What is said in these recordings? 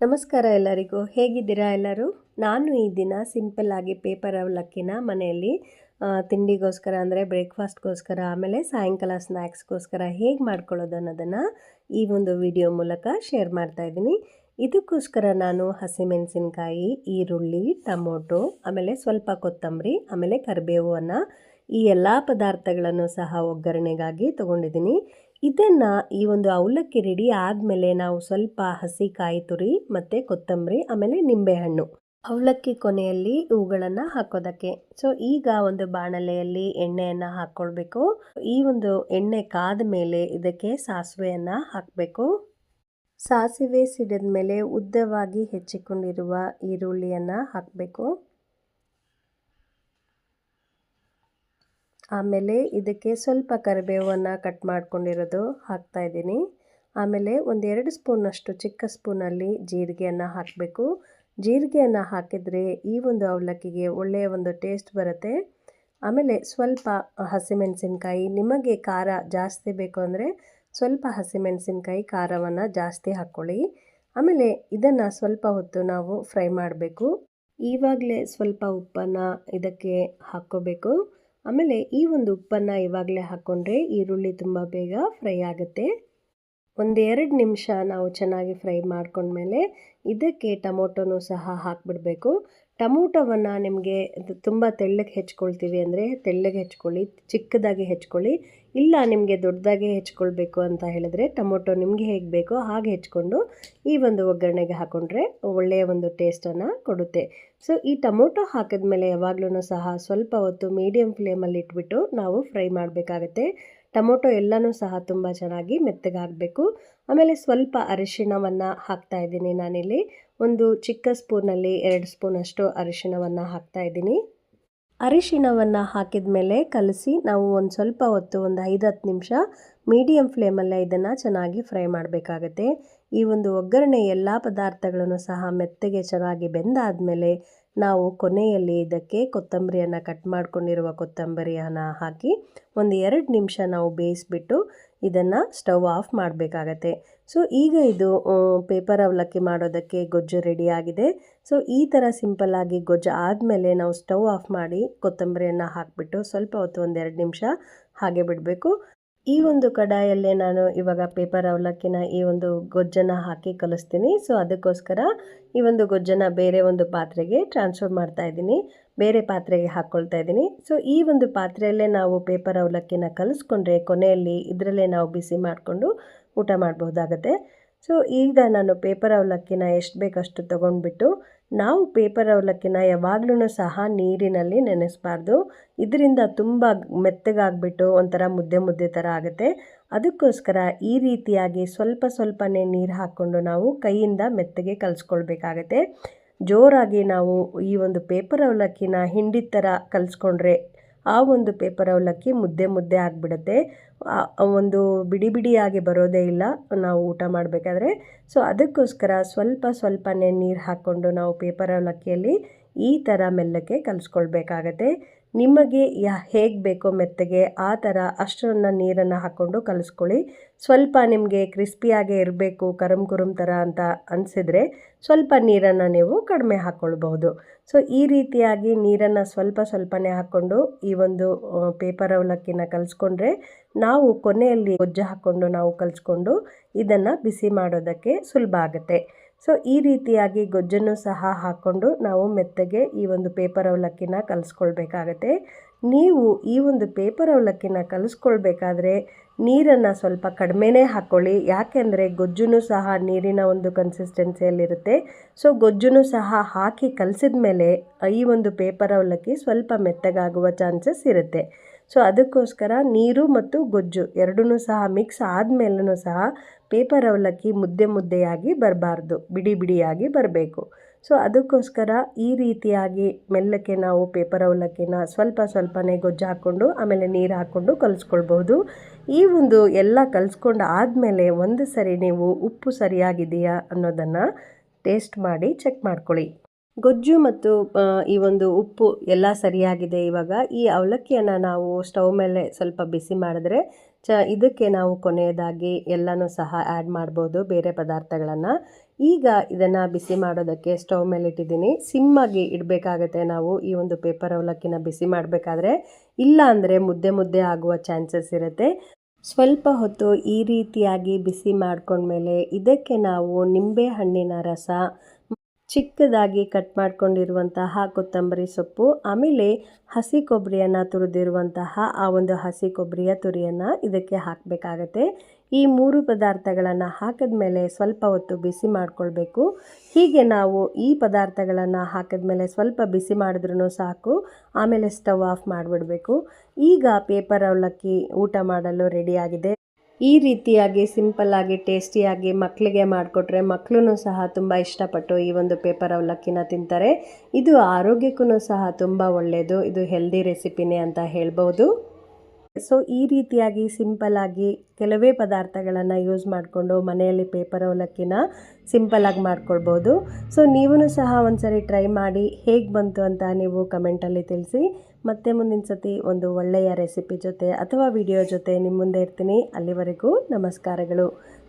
ನಮಸ್ಕಾರ ಎಲ್ಲರಿಗೂ. ಹೇಗಿದ್ದೀರಾ ಎಲ್ಲರೂ? ನಾನು ಈ ದಿನ ಸಿಂಪಲ್ ಆಗಿ ಪೇಪರ್ ಅವಲಕ್ಕಿನ ಮನೆಯಲ್ಲಿ ತಿಂಡಿಗೋಸ್ಕರ ಅಂದರೆ ಬ್ರೇಕ್ಫಾಸ್ಟ್ಗೋಸ್ಕರ ಆಮೇಲೆ ಸಾಯಂಕಾಲ ಸ್ನ್ಯಾಕ್ಸ್ಗೋಸ್ಕರ ಹೇಗೆ ಮಾಡ್ಕೊಳ್ಳೋದು ಅನ್ನೋದನ್ನು ಈ ಒಂದು ವಿಡಿಯೋ ಮೂಲಕ ಶೇರ್ ಮಾಡ್ತಾ ಇದ್ದೀನಿ. ಇದಕ್ಕೋಸ್ಕರ ನಾನು ಹಸಿಮೆಣಸಿನಕಾಯಿ, ಈರುಳ್ಳಿ, ಟೊಮೊಟೊ, ಆಮೇಲೆ ಸ್ವಲ್ಪ ಕೊತ್ತಂಬರಿ, ಆಮೇಲೆ ಕರಿಬೇವನ್ನು ಈ ಎಲ್ಲ ಪದಾರ್ಥಗಳನ್ನು ಸಹ ಒಗ್ಗರಣೆಗಾಗಿ ತೊಗೊಂಡಿದ್ದೀನಿ. ಇದನ್ನು ಈ ಒಂದು ಅವಲಕ್ಕಿ ರೆಡಿ ಆದಮೇಲೆ ನಾವು ಸ್ವಲ್ಪ ಹಸಿ ಕಾಯಿ ತುರಿ ಮತ್ತು ಕೊತ್ತಂಬರಿ ಆಮೇಲೆ ನಿಂಬೆಹಣ್ಣು ಅವಲಕ್ಕಿ ಕೊನೆಯಲ್ಲಿ ಇವುಗಳನ್ನು ಹಾಕೋದಕ್ಕೆ. ಸೊ ಈಗ ಒಂದು ಬಾಣಲೆಯಲ್ಲಿ ಎಣ್ಣೆಯನ್ನು ಹಾಕ್ಕೊಳ್ಬೇಕು. ಈ ಒಂದು ಎಣ್ಣೆ ಕಾದ ಮೇಲೆ ಇದಕ್ಕೆ ಸಾಸಿವೆಯನ್ನು ಹಾಕಬೇಕು. ಸಾಸಿವೆ ಸಿಡಿದ ಮೇಲೆ ಉದ್ದವಾಗಿ ಹೆಚ್ಚಿಕೊಂಡಿರುವ ಈರುಳ್ಳಿಯನ್ನು ಹಾಕಬೇಕು. ಆಮೇಲೆ ಇದಕ್ಕೆ ಸ್ವಲ್ಪ ಕರಿಬೇವನ್ನು ಕಟ್ ಮಾಡ್ಕೊಂಡಿರೋದು ಹಾಕ್ತಾ ಇದ್ದೀನಿ. ಆಮೇಲೆ 1-2 ಸ್ಪೂನಷ್ಟು ಚಿಕ್ಕ ಸ್ಪೂನಲ್ಲಿ ಜೀರಿಗೆಯನ್ನು ಹಾಕಬೇಕು. ಜೀರಿಗೆಯನ್ನು ಹಾಕಿದರೆ ಈ ಒಂದು ಅವಲಕ್ಕಿಗೆ ಒಳ್ಳೆಯ ಒಂದು ಟೇಸ್ಟ್ ಬರುತ್ತೆ. ಆಮೇಲೆ ಸ್ವಲ್ಪ ಹಸಿಮೆಣಸಿನ್ಕಾಯಿ, ನಿಮಗೆ ಖಾರ ಜಾಸ್ತಿ ಬೇಕು ಅಂದರೆ ಸ್ವಲ್ಪ ಹಸಿಮೆಣಸಿನ್ಕಾಯಿ ಖಾರವನ್ನು ಜಾಸ್ತಿ ಹಾಕ್ಕೊಳ್ಳಿ. ಆಮೇಲೆ ಇದನ್ನು ಸ್ವಲ್ಪ ಹೊತ್ತು ನಾವು ಫ್ರೈ ಮಾಡಬೇಕು. ಈವಾಗಲೇ ಸ್ವಲ್ಪ ಉಪ್ಪನ್ನು ಇದಕ್ಕೆ ಹಾಕ್ಕೋಬೇಕು. ಆಮೇಲೆ ಈ ಒಂದು ಉಪ್ಪನ್ನು ಇವಾಗಲೇ ಹಾಕ್ಕೊಂಡ್ರೆ ಈರುಳ್ಳಿ ತುಂಬ ಬೇಗ ಫ್ರೈ ಆಗುತ್ತೆ. 1-2 ನಿಮಿಷ ನಾವು ಚೆನ್ನಾಗಿ ಫ್ರೈ ಮಾಡ್ಕೊಂಡ್ಮೇಲೆ ಇದಕ್ಕೆ ಟೊಮೊಟೊನೂ ಸಹ ಹಾಕಿಬಿಡಬೇಕು. ಟೊಮೊಟೊವನ್ನು ನಿಮಗೆ ತುಂಬ ತೆಳ್ಳಗೆ ಹೆಚ್ಕೊಳ್ತೀವಿ ಅಂದರೆ ತೆಳ್ಳಗೆ ಹೆಚ್ಕೊಳ್ಳಿ, ಚಿಕ್ಕದಾಗಿ ಹೆಚ್ಕೊಳ್ಳಿ. ಇಲ್ಲ ನಿಮಗೆ ದೊಡ್ಡದಾಗಿ ಹೆಚ್ಕೊಳ್ಬೇಕು ಅಂತ ಹೇಳಿದ್ರೆ ಟೊಮೊಟೊ ನಿಮಗೆ ಹೇಗೆ ಬೇಕೋ ಹಾಗೆ ಹೆಚ್ಕೊಂಡು ಈ ಒಂದು ಒಗ್ಗರಣೆಗೆ ಹಾಕ್ಕೊಂಡ್ರೆ ಒಳ್ಳೆಯ ಒಂದು ಟೇಸ್ಟನ್ನು ಕೊಡುತ್ತೆ. ಸೊ ಈ ಟೊಮೊಟೊ ಹಾಕಿದ್ಮೇಲೆ ಯಾವಾಗಲೂ ಸಹ ಸ್ವಲ್ಪ ಹೊತ್ತು ಮೀಡಿಯಮ್ ಫ್ಲೇಮಲ್ಲಿ ಇಟ್ಬಿಟ್ಟು ನಾವು ಫ್ರೈ ಮಾಡಬೇಕಾಗತ್ತೆ. ಟೊಮೊಟೊ ಎಲ್ಲನೂ ಸಹ ತುಂಬ ಚೆನ್ನಾಗಿ ಮೆತ್ತಗಾಗಬೇಕು. ಆಮೇಲೆ ಸ್ವಲ್ಪ ಅರಿಶಿಣವನ್ನು ಹಾಕ್ತಾ ಇದ್ದೀನಿ. ನಾನಿಲ್ಲಿ ಒಂದು ಚಿಕ್ಕ ಸ್ಪೂನಲ್ಲಿ 2 ಸ್ಪೂನಷ್ಟು ಅರಿಶಿಣವನ್ನು ಹಾಕ್ತಾ ಇದ್ದೀನಿ. ಅರಿಶಿಣವನ್ನು ಹಾಕಿದ ಮೇಲೆ ಕಲಸಿ ನಾವು ಒಂದು ಸ್ವಲ್ಪ ಹೊತ್ತು ಒಂದು 5-10 ನಿಮಿಷ ಮೀಡಿಯಮ್ ಫ್ಲೇಮಲ್ಲೇ ಇದನ್ನು ಚೆನ್ನಾಗಿ ಫ್ರೈ ಮಾಡಬೇಕಾಗತ್ತೆ. ಈ ಒಂದು ಒಗ್ಗರಣೆ ಎಲ್ಲ ಪದಾರ್ಥಗಳನ್ನು ಸಹ ಮೆತ್ತಗೆ ಚೆನ್ನಾಗಿ ಬೆಂದಾದಮೇಲೆ ನಾವು ಕೊನೆಯಲ್ಲಿ ಇದಕ್ಕೆ ಕೊತ್ತಂಬರಿಯನ್ನು ಕಟ್ ಮಾಡ್ಕೊಂಡಿರುವ ಕೊತ್ತಂಬರಿಯನ್ನು ಹಾಕಿ 1-2 ನಿಮಿಷ ನಾವು ಬೇಯಿಸ್ಬಿಟ್ಟು ಇದನ್ನು ಸ್ಟವ್ ಆಫ್ ಮಾಡಬೇಕಾಗತ್ತೆ. ಸೊ ಈಗ ಇದು ಪೇಪರ್ ಅವಲಕ್ಕಿ ಮಾಡೋದಕ್ಕೆ ಗೊಜ್ಜು ರೆಡಿಯಾಗಿದೆ. ಸೊ ಈ ಥರ ಸಿಂಪಲ್ಲಾಗಿ ಗೊಜ್ಜು ಆದಮೇಲೆ ನಾವು ಸ್ಟವ್ ಆಫ್ ಮಾಡಿ ಕೊತ್ತಂಬರಿಯನ್ನು ಹಾಕಿಬಿಟ್ಟು ಸ್ವಲ್ಪ ಹೊತ್ತು 1-2 ನಿಮಿಷ ಹಾಗೆ ಬಿಡಬೇಕು. ಈ ಒಂದು ಕಡಾಯಲ್ಲೇ ನಾನು ಇವಾಗ ಪೇಪರ್ ಅವಲಕ್ಕಿನ ಈ ಒಂದು ಗೊಜ್ಜನ್ನು ಹಾಕಿ ಕಲಿಸ್ತೀನಿ. ಸೊ ಅದಕ್ಕೋಸ್ಕರ ಈ ಒಂದು ಗೊಜ್ಜನ್ನು ಬೇರೆ ಒಂದು ಪಾತ್ರೆಗೆ ಟ್ರಾನ್ಸ್ಫರ್ ಮಾಡ್ತಾ ಇದ್ದೀನಿ, ಬೇರೆ ಪಾತ್ರೆಗೆ ಹಾಕ್ಕೊಳ್ತಾ ಇದ್ದೀನಿ. ಸೊ ಈ ಒಂದು ಪಾತ್ರೆಯಲ್ಲೇ ನಾವು ಪೇಪರ್ ಅವಲಕ್ಕಿನ ಕಲಿಸ್ಕೊಂಡ್ರೆ ಕೊನೆಯಲ್ಲಿ ಇದರಲ್ಲೇ ನಾವು ಬಿಸಿ ಮಾಡಿಕೊಂಡು ಊಟ ಮಾಡಬಹುದಾಗತ್ತೆ. ಸೊ ಈಗ ನಾನು ಪೇಪರ್ ಅವಲಕ್ಕಿನ ಎಷ್ಟು ಬೇಕಷ್ಟು ತೊಗೊಂಡ್ಬಿಟ್ಟು ನಾವು ಪೇಪರ್ ಅವಲಕ್ಕಿನ ಯಾವಾಗಲೂ ಸಹ ನೀರಿನಲ್ಲಿ ನೆನೆಸಬಾರ್ದು. ಇದರಿಂದ ತುಂಬ ಮೆತ್ತಗಾಗ್ಬಿಟ್ಟು ಒಂಥರ ಮುದ್ದೆ ಮುದ್ದೆ ಥರ ಆಗುತ್ತೆ. ಅದಕ್ಕೋಸ್ಕರ ಈ ರೀತಿಯಾಗಿ ಸ್ವಲ್ಪ ಸ್ವಲ್ಪನೇ ನೀರು ಹಾಕ್ಕೊಂಡು ನಾವು ಕೈಯಿಂದ ಮೆತ್ತಗೆ ಕಲಿಸ್ಕೊಳ್ಬೇಕಾಗತ್ತೆ. ಜೋರಾಗಿ ನಾವು ಈ ಒಂದು ಪೇಪರ್ ಅವಲಕ್ಕಿನ ಹಿಂಡಿ ಥರ ಕಲಿಸ್ಕೊಂಡ್ರೆ ಆ ಒಂದು ಪೇಪರ್ ಅವಲಕ್ಕಿ ಮುದ್ದೆ ಮುದ್ದೆ ಆಗಿಬಿಡುತ್ತೆ. ಒಂದು ಬಿಡಿ ಬಿಡಿಯಾಗಿ ಬರೋದೇ ಇಲ್ಲ ನಾವು ಊಟ ಮಾಡಬೇಕಾದ್ರೆ. ಸೊ ಅದಕ್ಕೋಸ್ಕರ ಸ್ವಲ್ಪ ಸ್ವಲ್ಪನೇ ನೀರು ಹಾಕ್ಕೊಂಡು ನಾವು ಪೇಪರ್ ಅವಲಕ್ಕಿಯಲ್ಲಿ ಈ ಥರ ಮೆಲ್ಲಕ್ಕೆ ಕಲಿಸ್ಕೊಳ್ಬೇಕಾಗತ್ತೆ. ನಿಮಗೆ ಹೇಗೆ ಬೇಕೋ ಮೆತ್ತಗೆ ಆ ಥರ ಅಷ್ಟನ್ನು ನೀರನ್ನು ಹಾಕ್ಕೊಂಡು ಕಲಿಸ್ಕೊಳ್ಳಿ. ಸ್ವಲ್ಪ ನಿಮಗೆ ಕ್ರಿಸ್ಪಿಯಾಗೇ ಇರಬೇಕು, ಕರಮ್ ಕುರುಮ್ ಥರ ಅಂತ ಅನಿಸಿದರೆ ಸ್ವಲ್ಪ ನೀರನ್ನು ನೀವು ಕಡಿಮೆ ಹಾಕ್ಕೊಳ್ಬಹುದು. ಸೊ ಈ ರೀತಿಯಾಗಿ ನೀರನ್ನು ಸ್ವಲ್ಪ ಸ್ವಲ್ಪನೇ ಹಾಕ್ಕೊಂಡು ಈ ಒಂದು ಪೇಪರ್ ಅವಲಕ್ಕಿನ ಕಲಿಸ್ಕೊಂಡ್ರೆ ನಾವು ಕೊನೆಯಲ್ಲಿ ಗೊಜ್ಜು ಹಾಕ್ಕೊಂಡು ನಾವು ಕಲಿಸ್ಕೊಂಡು ಇದನ್ನು ಬಿಸಿ ಮಾಡೋದಕ್ಕೆ ಸುಲಭ ಆಗುತ್ತೆ. ಸೊ ಈ ರೀತಿಯಾಗಿ ಗೊಜ್ಜನ್ನು ಸಹ ಹಾಕ್ಕೊಂಡು ನಾವು ಮೆತ್ತಗೆ ಈ ಒಂದು ಪೇಪರ್ ಅವಲಕ್ಕಿನ ಕಲಿಸ್ಕೊಳ್ಬೇಕಾಗತ್ತೆ. ನೀವು ಈ ಒಂದು ಪೇಪರ್ ಅವಲಕ್ಕಿನ ಕಲಿಸ್ಕೊಳ್ಬೇಕಾದ್ರೆ ನೀರನ್ನು ಸ್ವಲ್ಪ ಕಡಿಮೆನೇ ಹಾಕ್ಕೊಳ್ಳಿ. ಯಾಕೆಂದರೆ ಗೊಜ್ಜು ಸಹ ನೀರಿನ ಒಂದು ಕನ್ಸಿಸ್ಟೆನ್ಸಿಯಲ್ಲಿರುತ್ತೆ. ಸೊ ಗೊಜ್ಜು ಸಹ ಹಾಕಿ ಕಲಸಿದ ಮೇಲೆ ಈ ಒಂದು ಪೇಪರ್ ಅವಲಕ್ಕಿ ಸ್ವಲ್ಪ ಮೆತ್ತಗಾಗುವ ಚಾನ್ಸಸ್ ಇರುತ್ತೆ. ಸೊ ಅದಕ್ಕೋಸ್ಕರ ನೀರು ಮತ್ತು ಗೊಜ್ಜು ಎರಡೂ ಸಹ ಮಿಕ್ಸ್ ಆದಮೇಲೂ ಸಹ ಪೇಪರ್ ಅವಲಕ್ಕಿ ಮುದ್ದೆ ಮುದ್ದೆಯಾಗಿ ಬರಬಾರ್ದು, ಬಿಡಿ ಬಿಡಿಯಾಗಿ ಬರಬೇಕು. ಸೊ ಅದಕ್ಕೋಸ್ಕರ ಈ ರೀತಿಯಾಗಿ ಮೆಲ್ಲಕ್ಕೆ ನಾವು ಪೇಪರ್ ಅವಲಕ್ಕಿನ ಸ್ವಲ್ಪ ಸ್ವಲ್ಪನೇ ಗೊಜ್ಜು ಹಾಕ್ಕೊಂಡು ಆಮೇಲೆ ನೀರು ಹಾಕ್ಕೊಂಡು ಕಲಿಸ್ಕೊಳ್ಬಹುದು. ಈ ಒಂದು ಎಲ್ಲ ಕಲಿಸ್ಕೊಂಡು ಆದಮೇಲೆ ಒಂದು ಸರಿ ನೀವು ಉಪ್ಪು ಸರಿಯಾಗಿದೆಯಾ ಅನ್ನೋದನ್ನು ಟೇಸ್ಟ್ ಮಾಡಿ ಚೆಕ್ ಮಾಡ್ಕೊಳ್ಳಿ. ಗೊಜ್ಜು ಮತ್ತು ಈ ಒಂದು ಉಪ್ಪು ಎಲ್ಲ ಸರಿಯಾಗಿದೆ. ಇವಾಗ ಈ ಅವಲಕ್ಕಿಯನ್ನು ನಾವು ಸ್ಟವ್ ಮೇಲೆ ಸ್ವಲ್ಪ ಬಿಸಿ ಮಾಡಿದ್ರೆ ಇದಕ್ಕೆ ನಾವು ಕೊನೆಯದಾಗಿ ಎಲ್ಲನೂ ಸಹ ಆ್ಯಡ್ ಮಾಡ್ಬೋದು ಬೇರೆ ಪದಾರ್ಥಗಳನ್ನು. ಈಗ ಇದನ್ನು ಬಿಸಿ ಮಾಡೋದಕ್ಕೆ ಸ್ಟವ್ ಮೇಲೆ ಇಟ್ಟಿದ್ದೀನಿ. ಸಿಮ್ಮಾಗಿ ಇಡಬೇಕಾಗತ್ತೆ ನಾವು ಈ ಒಂದು ಪೇಪರ್ ಅವಲಕ್ಕಿನ ಬಿಸಿ ಮಾಡಬೇಕಾದ್ರೆ, ಇಲ್ಲ ಅಂದರೆ ಮುದ್ದೆ ಮುದ್ದೆ ಆಗುವ ಚಾನ್ಸಸ್ ಇರುತ್ತೆ. ಸ್ವಲ್ಪ ಹೊತ್ತು ಈ ರೀತಿಯಾಗಿ ಬಿಸಿ ಮಾಡ್ಕೊಂಡ್ಮೇಲೆ ಇದಕ್ಕೆ ನಾವು ನಿಂಬೆ ಹಣ್ಣಿನ ರಸ, ಚಿಕ್ಕದಾಗಿ ಕಟ್ ಮಾಡ್ಕೊಂಡಿರುವಂತಹ ಕೊತ್ತಂಬರಿ ಸೊಪ್ಪು, ಆಮೇಲೆ ಹಸಿ ಕೊಬ್ಬರಿಯನ್ನು ತುರಿದಿರುವಂತಹ ಆ ಒಂದು ಹಸಿ ಕೊಬ್ಬರಿಯ ತುರಿಯನ್ನು ಇದಕ್ಕೆ ಹಾಕಬೇಕಾಗತ್ತೆ. ಈ 3 ಪದಾರ್ಥಗಳನ್ನು ಹಾಕಿದ್ಮೇಲೆ ಸ್ವಲ್ಪ ಹೊತ್ತು ಬಿಸಿ ಮಾಡಿಕೊಳ್ಬೇಕು. ಹೀಗೆ ನಾವು ಈ ಪದಾರ್ಥಗಳನ್ನು ಹಾಕಿದ್ಮೇಲೆ ಸ್ವಲ್ಪ ಬಿಸಿ ಮಾಡಿದ್ರೂ ಸಾಕು. ಆಮೇಲೆ ಸ್ಟವ್ ಆಫ್ ಮಾಡಿಬಿಡಬೇಕು. ಈಗ ಪೇಪರ್ ಅವಲಕ್ಕಿ ಊಟ ಮಾಡಲು ರೆಡಿಯಾಗಿದೆ. ಈ ರೀತಿಯಾಗಿ ಸಿಂಪಲ್ಲಾಗಿ ಟೇಸ್ಟಿಯಾಗಿ ಮಕ್ಕಳಿಗೆ ಮಾಡಿಕೊಟ್ರೆ ಮಕ್ಕಳು ಸಹ ತುಂಬ ಇಷ್ಟಪಟ್ಟು ಈ ಒಂದು ಪೇಪರ್ ಅವಲಕ್ಕಿನ ತಿಂತಾರೆ. ಇದು ಆರೋಗ್ಯಕ್ಕೂ ಸಹ ತುಂಬ ಒಳ್ಳೆಯದು. ಇದು ಹೆಲ್ದಿ ರೆಸಿಪಿನೇ ಅಂತ ಹೇಳ್ಬೋದು. ಸೊ ಈ ರೀತಿಯಾಗಿ ಸಿಂಪಲ್ಲಾಗಿ ಕೆಲವೇ ಪದಾರ್ಥಗಳನ್ನು ಯೂಸ್ ಮಾಡಿಕೊಂಡು ಮನೆಯಲ್ಲಿ ಪೇಪರ್ ಅವಲಕ್ಕಿನ ಸಿಂಪಲ್ಲಾಗಿ ಮಾಡ್ಕೊಳ್ಬೋದು. ಸೊ ನೀವೂ ಸಹ ಒಂದ್ಸರಿ ಟ್ರೈ ಮಾಡಿ ಹೇಗೆ ಬಂತು ಅಂತ ನೀವು ಕಮೆಂಟಲ್ಲಿ ತಿಳಿಸಿ. ಮತ್ತೆ ಮುಂದಿನ ಸತಿ ಒಂದು ಒಳ್ಳೆಯ ರೆಸಿಪಿ ಜೊತೆ ಅಥವಾ ವಿಡಿಯೋ ಜೊತೆ ನಿಮ್ಮ ಮುಂದೆ ಇರ್ತೀನಿ. ಅಲ್ಲಿವರೆಗೂ ನಮಸ್ಕಾರಗಳು.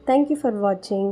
Thank you for watching.